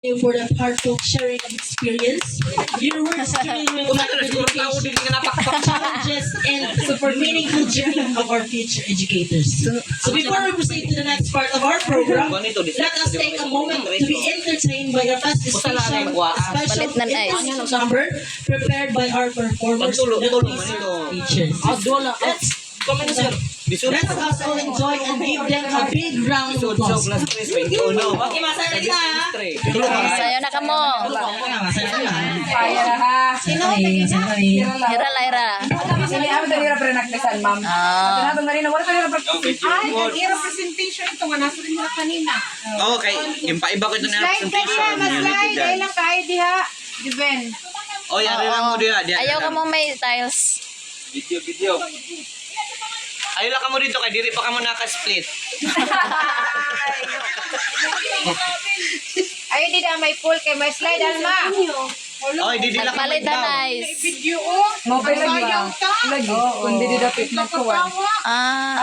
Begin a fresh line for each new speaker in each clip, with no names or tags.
you for that heartfelt sharing of experience. Your words truly reflect the dedication, challenges, and super meaningful journey of our future educators. So before we proceed to the next part of our program, let us take a moment to be entertained by our fast distinction, a special intense number prepared by our performers, the teachers. Let us all enjoy and give them a big round of applause.
Sayo na ka mo. Hira Lyra.
Sini ako dali ra prenaklisan, ma'am. Tinatong na rin, wala ka rin
Ay, nag-i-representation ito nga nasa rin nila kanina.
Okay, yung paiba ko ito na
Slide ka diha, mas-slide. Ay lang kahit diha. Diben.
Oh, yari lang mo diha.
Ayaw ka mo may tiles.
Video. Ayaw lang ka mo dito kay diri pa ka mo naka-split.
Ay, di na may pool kay may slide, Alma.
Oh, di lang ka
Palit na nice.
Video, oh.
Mobile lagi ba?
Sayang ta.
Lagi. Kundi di dapat na kuwan.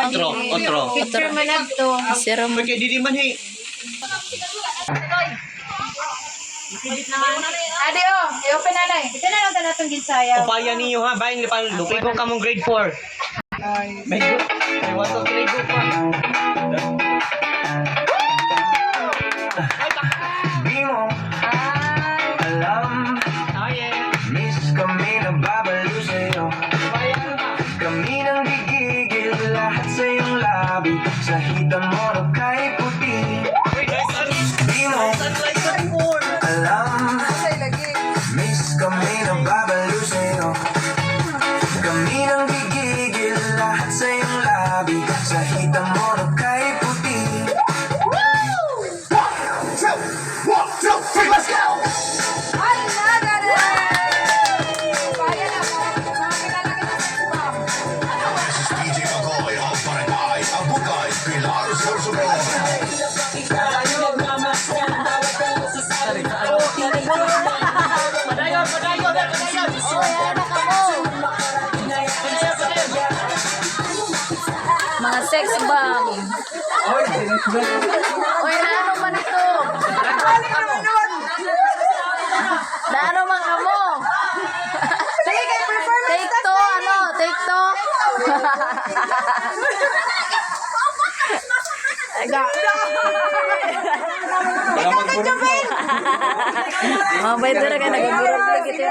Otro.
Picture man na to.
Zero mo.
Okay, di man hey.
Adi, oh. I-open na na. Ito na lang ta natong ginsayaw.
Upaya niyo ha, bayan ni pan lupay ko kamong grade 4. May go. May want to grade 4 pa.
Di mo alam, miss kami na babalo sa'yo. Kami nang gigigil lahat sa iyong labi. Sa hita mo na kahit puti. Di mo alam, miss kami na babalo sa'yo. Kami nang gigigil lahat sa iyong labi. Sa hita mo na kahit puti. One, two, three, let's go!
Ay, nagare! Kaya na mo. Nakakilala kita sa iba.
This is DJ Magoy of Barangay Abugay, Pilar Sorsogon.
Mga sex bomb. Uy, naano man ito? Naano man ka mo?
Sige, kay performance.
Take two, take two. Mabay ito na ka, nag-burog lagi ito.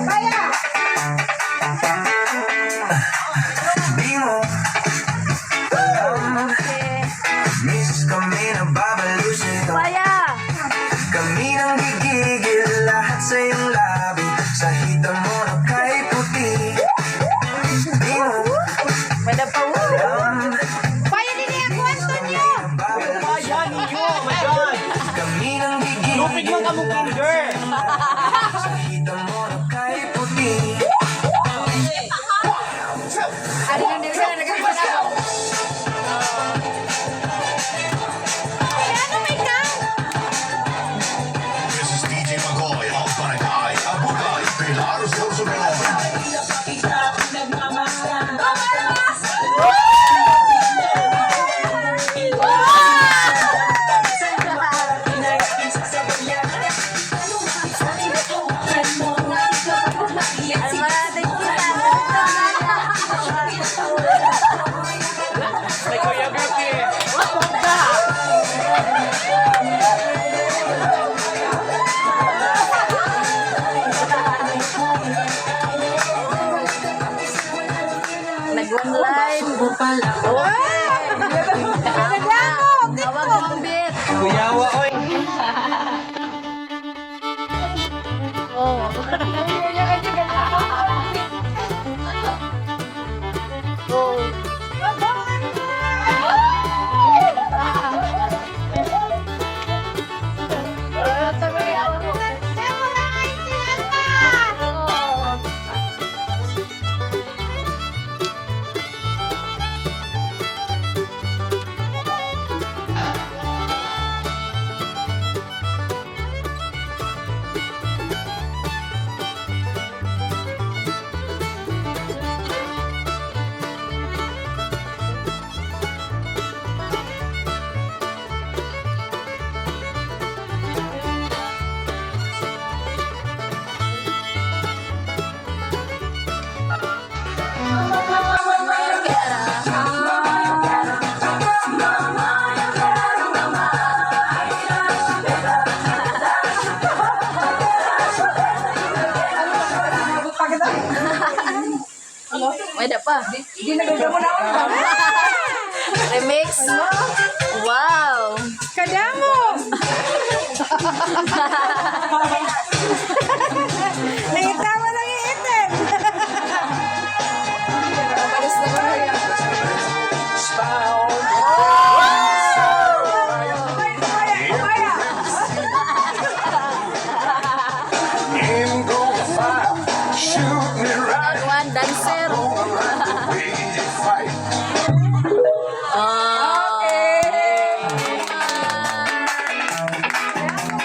Kaya.
Di mo alam, miss kami na babalo sa'yo.
Paya!
Kami nang gigigil lahat sa iyong labi. Sa hita mo na kahit puti. Di mo alam,
Kaya din niya, kwento niyo.
Upaya niyo, oh my God.
kami nang gigigil
Lupig mo ka mong finger.
sa hita mo na kahit puti.
Ano yung dili ka na nagkakasama?
Ano may ka?
This is DJ Magoy of Barangay Abugay, Pilar Sorsogon.
May choreography.
Nag-online. Tawag ang bit.
Kuyawa, oy.
Oh. Ada pa.
Di nagagamo na ako.
Remix. Wow.
Kadamo.